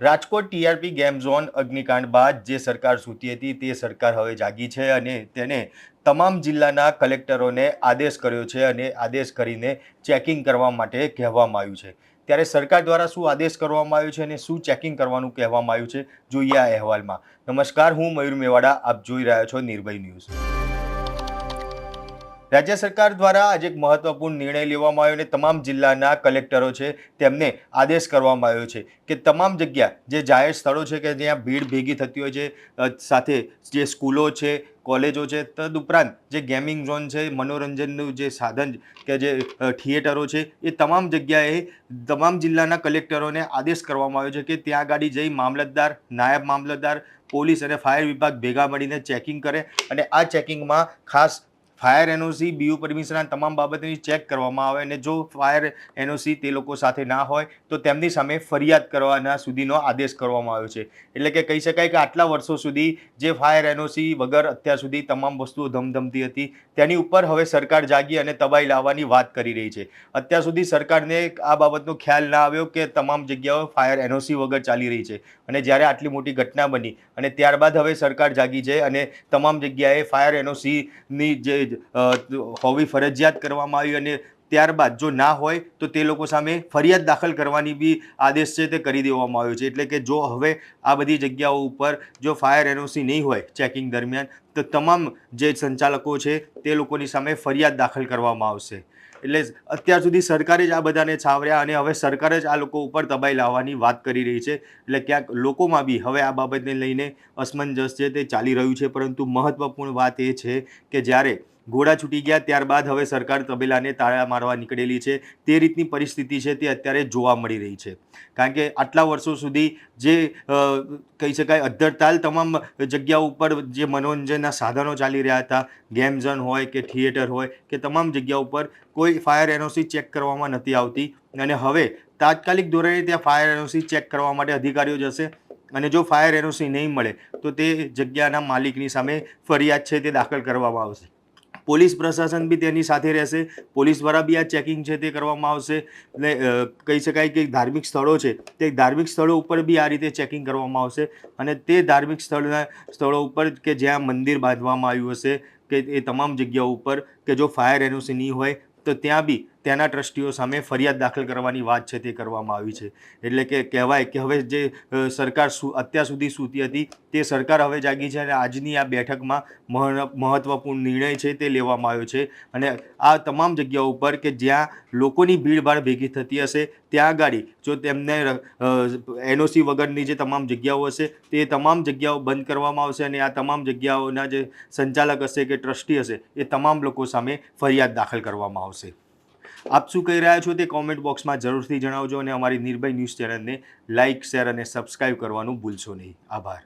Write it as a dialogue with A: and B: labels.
A: Rajkot TRP game zone અગ્નિકાંડ બાદ જે સરકાર સૂતી હતી તે સરકાર હવે જાગી છે અને તેને તમામ જિલ્લાના કલેક્ટરોને આદેશ કર્યો છે અને આદેશ કરીને ચેકિંગ કરવા માટે કહેવામાં આવ્યું છે। ત્યારે સરકાર દ્વારા શું આદેશ કરવામાં આવ્યો છે અને શું ચેકિંગ કરવાનું કહેવામાં આવ્યું છે, જોઈએ આ અહેવાલમાં। નમસ્કાર, હું મયુર મેવાડા, આપ જોઈ રહ્યા છો નિર્ભય ન્યૂઝ। રાજ્ય સરકાર દ્વારા આજે એક મહત્વપૂર્ણ નિર્ણય લેવામાં આવ્યો અને તમામ જિલ્લાના કલેક્ટરો છે તેમને આદેશ કરવામાં આવ્યો છે કે તમામ જગ્યા જે જાહેર સ્થળો છે કે જ્યાં ભીડ ભેગી થતી હોય છે, સાથે જે સ્કૂલો છે, કોલેજો છે, તદુપરાંત જે ગેમિંગ ઝોન છે, મનોરંજનનું જે સાધન કે જે થિયેટરો છે, એ તમામ જગ્યાએ તમામ જિલ્લાના કલેક્ટરોને આદેશ કરવામાં આવ્યો છે કે ત્યાં ગાડી જઈ મામલતદાર, નાયબ મામલતદાર, પોલીસ અને ફાયર વિભાગ ભેગા મળીને ચેકિંગ કરે અને આ ચેકિંગમાં ખાસ ફાયર એનઓસી, બીયુ પરમિશન તમામ બાબતની ચેક કરવામાં આવે અને જો ફાયર એનઓસી તે લોકો સાથે ના હોય તો તેમની સામે ફરિયાદ કરવાના સુધીનો આદેશ કરવામાં આવ્યો છે। એટલે કે કહી શકાય કે આટલા વર્ષો સુધી જે ફાયર એનઓસી વગર અત્યાર સુધી તમામ વસ્તુઓ ધમધમતી હતી તેની ઉપર હવે સરકાર જાગી અને તબાહી લાવવાની વાત કરી રહી છે। અત્યાર સુધી સરકારને આ બાબતનો ખ્યાલ ના આવ્યો કે તમામ જગ્યાઓ ફાયર એનઓસી વગર ચાલી રહી છે અને જ્યારે આટલી મોટી ઘટના બની અને ત્યારબાદ હવે સરકાર જાગી છે અને તમામ જગ્યાએ ફાયર એનઓસીની જે હોવી ફરજિયાત કરવામાં આવી અને ત્યારબાદ જો ના હોય તો તે લોકો સામે ફરિયાદ દાખલ કરવાની બી આદેશ છે તે કરી દેવામાં આવ્યો છે। એટલે કે જો હવે આ બધી જગ્યાઓ ઉપર જો ફાયર એનઓસી નહીં હોય ચેકિંગ દરમિયાન તો તમામ જે સંચાલકો છે તે લોકોની સામે ફરિયાદ દાખલ કરવામાં આવશે। એટલે અત્યાર સુધી સરકારે જ આ બધાને છાવર્યા અને હવે સરકાર જ આ લોકો ઉપર તબાહી લાવવાની વાત કરી રહી છે। એટલે ક્યાંક લોકોમાં બી હવે આ બાબતને લઈને અસમંજસ છે તે ચાલી રહ્યું છે, પરંતુ મહત્વપૂર્ણ વાત એ છે કે જ્યારે ઘોડા છૂટી ગયા ત્યારબાદ હવે સરકાર તબેલાને તાળા મારવા નીકળેલી છે તે રીતની પરિસ્થિતિ છે તે અત્યારે જોવા મળી રહી છે। કારણ કે આટલા વર્ષો સુધી જે કહી શકાય અધ્ધરતાલ તમામ જગ્યાઓ ઉપર જે મનોરંજનના સાધનો ચાલી રહ્યા હતા, ગેમ ઝોન હોય કે થિયેટર હોય કે તમામ જગ્યા ઉપર કોઈ ફાયર એનઓસી ચેક કરવામાં નથી આવતી અને હવે તાત્કાલિક ધોરણે ત્યાં ફાયર એનઓસી ચેક કરવા માટે અધિકારીઓ જશે અને જો ફાયર એનઓસી નહીં મળે તો તે જગ્યાના માલિકની સામે ફરિયાદ છે તે દાખલ કરવામાં આવશે। પોલીસ પ્રશાસન બી તેની સાથે રહેશે, પોલીસ દ્વારા બી આ ચેકિંગ છે તે કરવામાં આવશે અને કહી શકાય કે ધાર્મિક સ્થળો છે તે ધાર્મિક સ્થળો ઉપર બી આ રીતે ચેકિંગ કરવામાં આવશે અને તે ધાર્મિક સ્થળો ઉપર કે જ્યાં મંદિર બાંધવામાં આવ્યું હશે કે એ તમામ જગ્યાઓ ઉપર કે જો ફાયર એનઓસી નહીં હોય તો ત્યાં બી ત્યાંના ટ્રસ્ટીઓ સામે ફરિયાદ દાખલ કરવાની વાત છે તે કરવામાં આવી છે। એટલે કે કહેવાય કે હવે જે સરકાર અત્યાર સુધી સૂતી હતી તે સરકાર હવે જાગી છે અને આજની આ બેઠકમાં મહત્વપૂર્ણ નિર્ણય છે તે લેવામાં આવ્યો છે અને આ તમામ જગ્યાઓ ઉપર કે જ્યાં લોકોની ભીડભાડ ભેગી થતી હશે ત્યાં આગળ જો તેમને એનઓસી વગરની જે તમામ જગ્યાઓ હશે તે તમામ જગ્યાઓ બંધ કરવામાં આવશે અને આ તમામ જગ્યાઓના જે સંચાલક હશે કે ટ્રસ્ટી હશે એ તમામ લોકો સામે ફરિયાદ દાખલ કરવામાં આવશે। આપ શું કહી રહ્યા છો તે કોમેન્ટ બોક્સમાં જરૂરથી જણાવજો અને અમારી નિર્ભય ન્યૂઝ ચેનલને લાઇક, શેર અને સબસ્ક્રાઈબ કરવાનું ભૂલશો નહીં। આભાર।